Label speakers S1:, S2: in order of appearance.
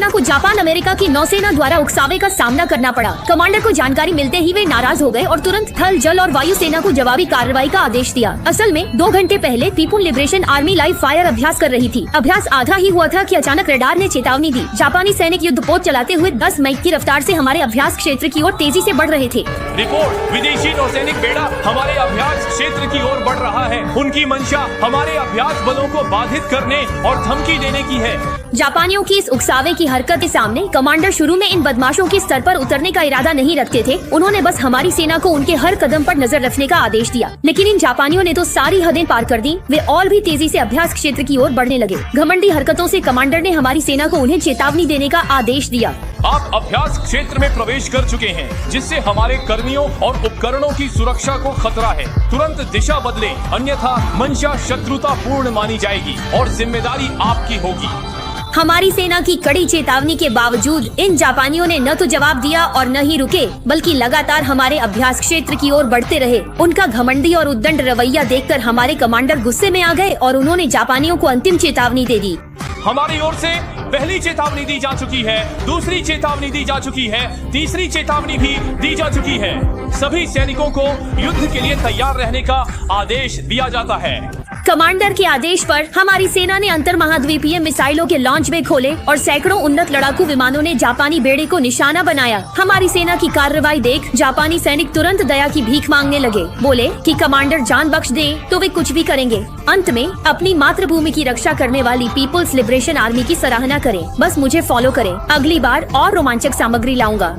S1: सेना को Japan America की नौसेना द्वारा उकसावे का सामना करना पड़ा। कमांडर को जानकारी मिलते ही वे नाराज हो गए और तुरंत थल, जल और वायु सेना को जवाबी कार्रवाई का आदेश दिया। असल में 2 घंटे पहले people liberation army live fire अभ्यास कर रही थी। अभ्यास आधा ही हुआ था कि अचानक रडार ने चेतावनी दी। जापानी सैनिक युद्धपोत चलाते हुए 10 मील की रफ्तार से हमारे अभ्यास क्षेत्र की ओर तेजी से बढ़ रहे थे।
S2: रिपोर्ट, विदेशी नौसैनिक बेड़ा हमारे अभ्यास क्षेत्र की ओर बढ़ रहा है। उनकी मंशा हमारे अभ्यास बलों को बाधित करने और धमकी देने की है।
S1: जापानियों की इस उकसावे की हरकत के सामने कमांडर शुरू में इन बदमाशों के स्तर पर उतरने का इरादा नहीं रखते थे। उन्होंने बस हमारी सेना को उनके हर कदम पर नजर रखने का आदेश दिया, लेकिन इन जापानियों ने तो सारी हदें पार कर दी। वे और भी तेजी से अभ्यास क्षेत्र की ओर बढ़ने लगे। घमंडी हरकतों से कमांडर ने हमारी सेना को उन्हें चेतावनी देने का आदेश दिया।
S2: आप अभ्यास क्षेत्र में प्रवेश कर चुके हैं, जिससे हमारे कर्मियों और उपकरणों की सुरक्षा को खतरा है। तुरंत दिशा बदलें, अन्यथा मंशा शत्रुतापूर्ण मानी जाएगी और जिम्मेदारी आपकी होगी।
S1: हमारी सेना की कड़ी चेतावनी के बावजूद इन जापानियों ने न तो जवाब दिया और न ही रुके, बल्कि लगातार हमारे अभ्यास क्षेत्र की ओर बढ़ते रहे। उनका घमंडी और उद्दंड रवैया देखकर हमारे कमांडर गुस्से में आ गए और उन्होंने जापानियों को अंतिम चेतावनी दे दी।
S2: हमारी ओर से पहली चेतावनी दी जा चुकी है, दूसरी चेतावनी दी जा चुकी है, तीसरी चेतावनी भी दी जा चुकी है। सभी सैनिकों को युद्ध के लिए तैयार रहने का आदेश दिया जाता है।
S1: कमांडर के आदेश पर हमारी सेना ने अंतर महाद्वीपीय मिसाइलों के लॉन्च वे खोले और सैकड़ों उन्नत लड़ाकू विमानों ने जापानी बेड़े को निशाना बनाया। हमारी सेना की कार्रवाई देख जापानी सैनिक तुरंत दया की भीख मांगने लगे। बोले कि कमांडर जान बख्श दे तो वे कुछ भी करेंगे। अंत में अपनी मातृभूमि की रक्षा करने वाली पीपुल्स लिबरेशन आर्मी की सराहना करें। बस मुझे फॉलो करें, अगली बार और रोमांचक सामग्री लाऊंगा।